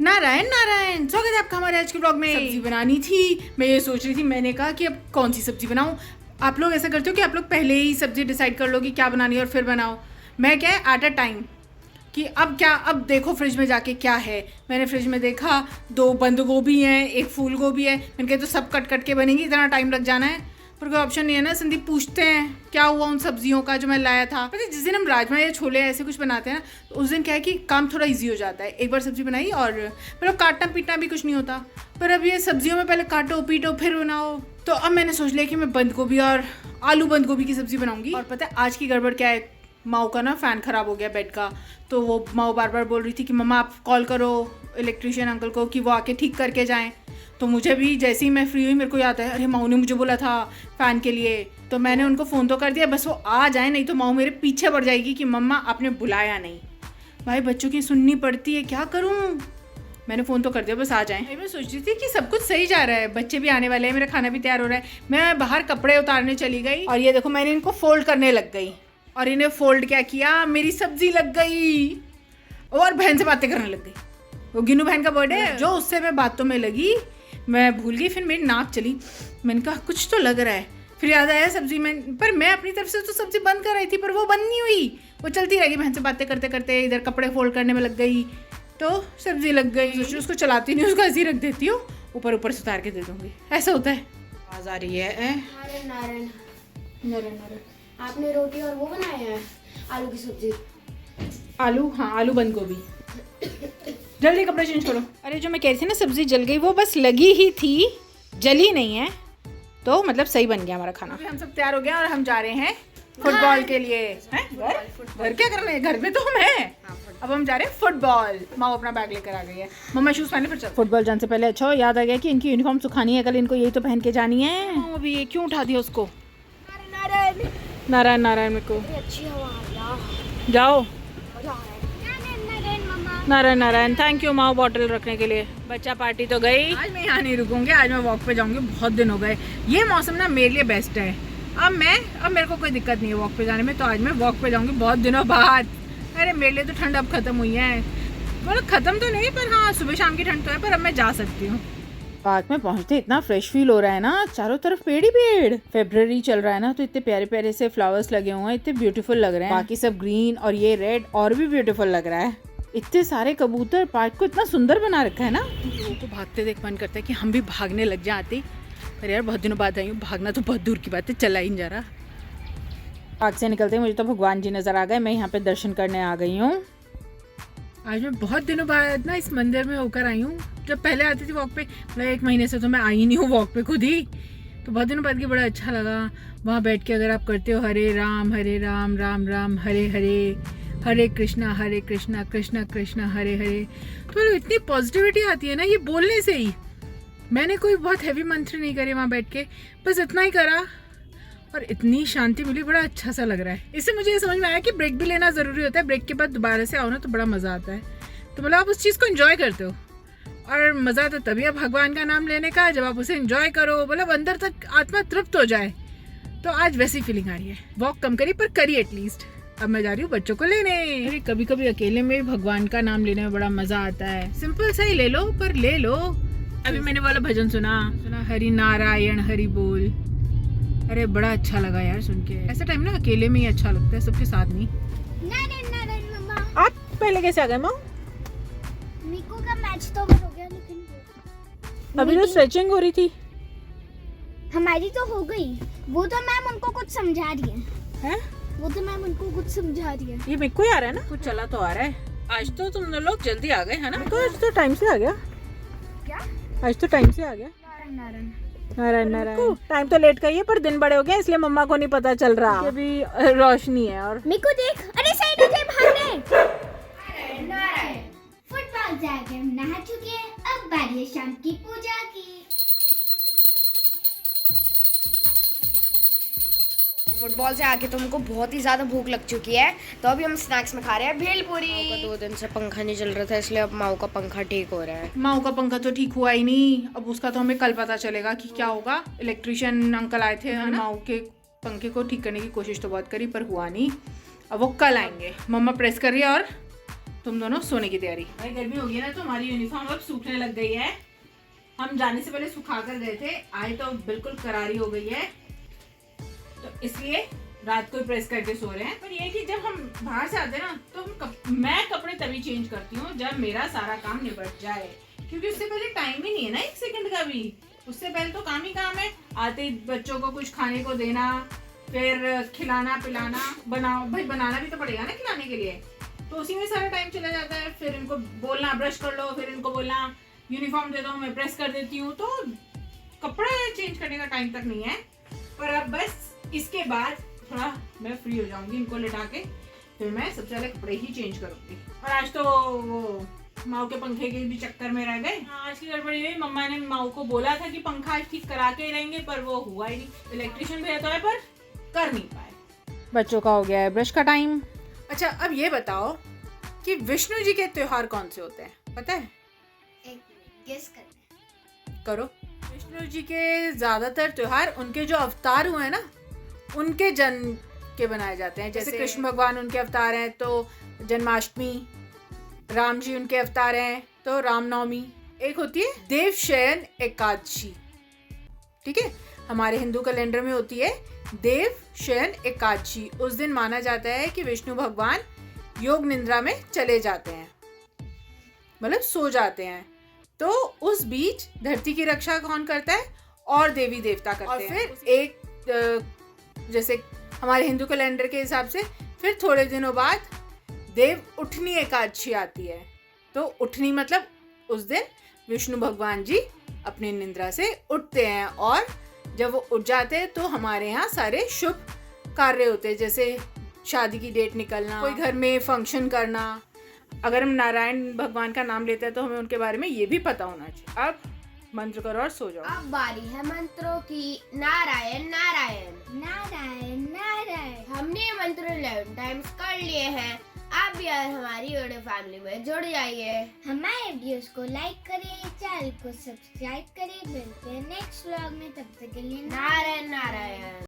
नारायण नारायण, स्वागत है आपका हमारे आज के ब्लॉग में। सब्जी बनानी थी, मैं ये सोच रही थी, मैंने कहा कि अब कौन सी सब्जी बनाऊं। आप लोग ऐसा करते हो कि आप लोग पहले ही सब्जी डिसाइड कर लो कि क्या बनानी है और फिर बनाओ। मैं क्या है एट अ टाइम कि अब देखो फ्रिज में जाके क्या है। मैंने फ्रिज में देखा 2 बंद गोभी हैं, 1 फूल गोभी है। मैंने कहा तो सब कट कट के बनेंगी, इतना टाइम लग जाना है, पर कोई ऑप्शन नहीं है ना। संदीप पूछते हैं क्या हुआ उन सब्जियों का जो मैं लाया था। पता है जिस दिन हम राजमा या छोले ऐसे कुछ बनाते हैं ना, तो उस दिन क्या है कि काम थोड़ा इजी हो जाता है। एक बार सब्जी बनाई और मतलब काटना पीटना भी कुछ नहीं होता। पर अब ये सब्जियों में पहले काटो पीटो फिर बनाओ। तो अब मैंने सोच लिया कि मैं बंद गोभी और आलू बंद गोभी की सब्जी बनाऊंगी। और पता है आज की गड़बड़ क्या है, माओ का ना फ़ैन ख़राब हो गया बेड का। तो वो माओ बार बार बोल रही थी कि मम्मा आप कॉल करो इलेक्ट्रिशियन अंकल को कि वो आके ठीक करके जाएं। तो मुझे भी जैसे ही मैं फ्री हुई मेरे को याद है, अरे माओ ने मुझे बोला था फ़ैन के लिए। तो मैंने उनको फ़ोन तो कर दिया, बस वो आ जाए, नहीं तो माओ मेरे पीछे पड़ जाएगी कि मम्मा आपने बुलाया नहीं। भाई बच्चों की सुननी पड़ती है, क्या करूँ। मैंने फ़ोन तो कर दिया, बस आ जाएं। मैं सोच रही थी कि सब कुछ सही जा रहा है, बच्चे भी आने वाले हैं, मेरा खाना भी तैयार हो रहा है। मैं बाहर कपड़े उतारने चली गई और ये देखो मैंने इनको फोल्ड करने लग गई और इन्हें फोल्ड क्या किया, मेरी सब्जी लग गई और बहन से बातें करने लग गई। वो गिनू बहन का बर्थडे है, जो उससे मैं बातों में लगी मैं भूल गई। फिर मेरी नाक चली, मैंने कहा कुछ तो लग रहा है। फिर याद आया सब्जी में, पर मैं अपनी तरफ से तो सब्जी बंद कर रही थी, पर वो बंद नहीं हुई, वो चलती रहेगी। बहन से बातें करते करते इधर कपड़े फोल्ड करने में लग गई तो सब्जी लग गई। सोच उसको चलाती नहीं, उसको ऐसे ही रख देती हूँ, ऊपर ऊपर से उतार के दे दूँगी। ऐसा होता है। आवाज़ आ रही है। नारायण नारायण आपने रोटी और वो बनाया है, आलू की सब्जी। आलू, हाँ आलू बंद गोभी। जल्दी कपड़े चेंज करो। अरे जो मैं कह रही थी ना सब्जी जल गई, वो बस लगी ही थी, जली नहीं है। तो मतलब सही बन गया हमारा खाना। हम सब तैयार हो गए और हम जा रहे हैं फुटबॉल के लिए। घर क्या करना है, घर में तो हम हैं। अब हम जा रहे हैं फुटबॉल। माँ अपना बैग लेकर आ गई है, मम्मा शूज पहने फिर चल। फुटबॉल जाने से पहले अच्छा याद आ गया कि इनकी यूनिफॉर्म सुखानी है, कल इनको यही तो पहन के जानी है। अभी ये क्यों उठा दिया उसको। नारायण नारायण मेरे को अच्छी हवा आ रहा। जाओ। मम्मा नारायण नारायण, थैंक यू माँ बॉटल रखने के लिए। बच्चा पार्टी तो गई। आज मैं यहाँ नहीं रुकूंगी, आज मैं वॉक पे जाऊंगी। बहुत दिन हो गए, ये मौसम ना मेरे लिए बेस्ट है। अब मेरे को कोई दिक्कत नहीं है वॉक पे जाने में, तो आज मैं वॉक पे जाऊंगी बहुत दिनों बाद। अरे मेरे लिए तो ठंड अब खत्म हुई है, मतलब खत्म तो नहीं, पर हाँ सुबह शाम की ठंड तो है, पर अब मैं जा सकती हूँ। पार्क में पहुंचते इतना फ्रेश फील हो रहा है ना, चारों तरफ पेड़ ही पेड़। फेब्रुअरी चल रहा है ना, तो इतने प्यारे प्यारे से फ्लावर्स लगे हुए हैं, इतने ब्यूटीफुल लग रहे हैं। बाकी सब ग्रीन और ये रेड और भी ब्यूटीफुल लग रहा है। इतने सारे कबूतर, पार्क को इतना सुंदर बना रखा है ना। लोगों को भागते देख मन करता है कि हम भी भागने लग जाते। अरे यार बहुत दिनों बाद आई हूँ, भागना तो बहुत दूर की बात है, चला ही नहीं जा रहा। पार्क से निकलते ही मुझे तो भगवान जी नजर आ गए। मैं यहाँ पे दर्शन करने आ गई हूँ। आज मैं बहुत दिनों बाद ना इस मंदिर में होकर आई हूँ। जब पहले आती थी वॉक पे, मतलब 1 महीने से तो मैं आई नहीं हूँ वॉक पे खुद ही, तो बहुत दिनों बाद के बड़ा अच्छा लगा। वहाँ बैठ के अगर आप करते हो हरे राम राम राम हरे हरे, हरे कृष्णा कृष्णा कृष्णा हरे हरे, तो इतनी पॉजिटिविटी आती है ना ये बोलने से ही। मैंने कोई बहुत हैवी मंत्र नहीं करे वहाँ बैठ के, बस इतना ही करा और इतनी शांति मिली, बड़ा अच्छा सा लग रहा है। इससे मुझे ये समझ में आया कि ब्रेक भी लेना ज़रूरी होता है। ब्रेक के बाद दोबारा से आओ ना तो बड़ा मज़ा आता है। तो मतलब आप उस चीज़ को एंजॉय करते हो, और मज़ा तो तभी है भगवान का नाम लेने का जब आप उसे एंजॉय करो, मतलब अंदर तक आत्मा तृप्त हो जाए। तो आज वैसी फीलिंग आ रही है। वॉक कम करी पर करी एटलीस्ट। अब मैं जा रही हूँ बच्चों को लेने। अरे कभी कभी अकेले में भी भगवान का नाम लेने में बड़ा मज़ा आता है। सिंपल सा ही ले लो, पर ले लो। अभी मैंने वाला भजन सुना हरि नारायण हरि बोल। अरे बड़ा अच्छा लगा यार सुन के। ऐसा टाइम ना अकेले में ही अच्छा लगता है, सबके साथ नहीं। नारायण मम्मा, आप पहले कैसे आ गए माँ? मिको का मैच तो हो गया, लेकिन अभी तो स्ट्रेचिंग हो रही थी। हमारी तो हो गई। वो तो मैम उनको कुछ समझा रही है। हैं? वो तो मैम उनको कुछ समझा रही है। ये मेरे को ही आ रहा है ना, कुछ चला तो आ रहा है। आज तो तुम लोग जल्दी आ गए है ना? तो आज तो टाइम से आ गया। क्या? आज तो टाइम से आ गया। नारायण नारायण नारायण, टाइम तो लेट का ही है, पर दिन बड़े हो गए इसलिए मम्मा को नहीं पता चल रहा। अभी रोशनी है और मिको देख, अरे साइड हो जाए भागने। नारायण फुटबॉल जाके हम नहा चुके हैं, अब बारी है शाम की पूजा की। फुटबॉल से आके तो हमको बहुत ही ज़्यादा भूख लग चुकी है, तो अभी हम स्नैक्स में खा रहे हैं भेलपूरी। माऊ का 2 दिन से पंखा नहीं चल रहा था, इसलिए अब माऊ का पंखा ठीक हो रहा है। माऊ का पंखा तो ठीक हुआ ही नहीं, अब उसका तो हमें कल पता चलेगा कि क्या होगा। इलेक्ट्रिशियन अंकल आए थे, माऊ के पंखे को ठीक करने की कोशिश तो बहुत करी पर हुआ नहीं। अब वो कल आएंगे। मम्मा प्रेस कर रही है और तुम दोनों सोने की तैयारी। भाई गर्मी हो गई ना तो हमारी यूनिफॉर्म अब सूखने लग गई है। हम जाने से पहले सुखा कर गए थे, आज तो बिल्कुल करारी हो गई है, तो इसलिए रात को प्रेस करके सो रहे हैं। पर ये कि जब हम बाहर से आते हैं ना तो मैं कपड़े तभी चेंज करती हूँ जब मेरा सारा काम निपट जाए, क्योंकि उससे पहले टाइम ही नहीं है ना 1 सेकंड का भी। उससे पहले तो काम ही काम है, आते ही बच्चों को कुछ खाने को देना, फिर खिलाना पिलाना, बनाओ भाई बनाना भी तो पड़ेगा ना खिलाने के लिए, तो उसी में सारा टाइम चला जाता है। फिर इनको बोलना ब्रश कर लो, फिर इनको बोलना यूनिफॉर्म दे दो, मैं प्रेस कर देती हूँ, तो कपड़े चेंज करने का टाइम तक नहीं है। पर अब बस इसके बाद थोड़ा मैं फ्री हो जाऊंगी, इनको लिटा के फिर मैं सबसे पहले कपड़े ही चेंज करूंगी। और आज तो वो माऊ के पंखे के भी चक्कर में रह गए। आज की गड़बड़ी हुई, मम्मा ने माऊ को बोला था कि पंखा आज ठीक करा के रहेंगे, पर वो हुआ ही नहीं। इलेक्ट्रिशियन भेजा तो है पर कर नहीं पाए। बच्चों का हो गया है ब्रश का टाइम। अच्छा अब ये बताओ कि विष्णु जी के त्योहार कौन से होते हैं, पता है? एक गेस करना करो। विष्णु जी के ज्यादातर त्योहार उनके जो अवतार हुए ना उनके जन्म के बनाए जाते हैं। जैसे कृष्ण भगवान उनके अवतार हैं तो जन्माष्टमी, राम जी उनके अवतार हैं तो रामनवमी। एक होती है देवशयन एकादशी, ठीक है, हमारे हिंदू कैलेंडर में होती है देवशयन एकादशी। उस दिन माना जाता है कि विष्णु भगवान योग निद्रा में चले जाते हैं, मतलब सो जाते हैं, तो उस बीच धरती की रक्षा कौन करता है? और देवी देवता करते हैं। और फिर एक जैसे हमारे हिंदू कैलेंडर के हिसाब से फिर थोड़े दिनों बाद देव उठनी एकादशी आती है। तो उठनी मतलब उस दिन विष्णु भगवान जी अपनी निद्रा से उठते हैं, और जब वो उठ जाते हैं तो हमारे यहाँ सारे शुभ कार्य होते हैं, जैसे शादी की डेट निकलना, कोई घर में फंक्शन करना। अगर हम नारायण भगवान का नाम लेते हैं तो हमें उनके बारे में ये भी पता होना चाहिए। अब मंत्र करो और सो जाओ। अब बारी है मंत्रों की। नारायण नारायण नारायण नारायण। हमने ये मंत्र 11 टाइम्स कर लिए हैं। आप भी यार हमारी वीडियो फैमिली में जुड़ जाइए। हमारे वीडियोस को लाइक करें, चैनल को सब्सक्राइब करें। मिलते हैं नेक्स्ट व्लॉग में, तब तक के लिए नारायण नारायण।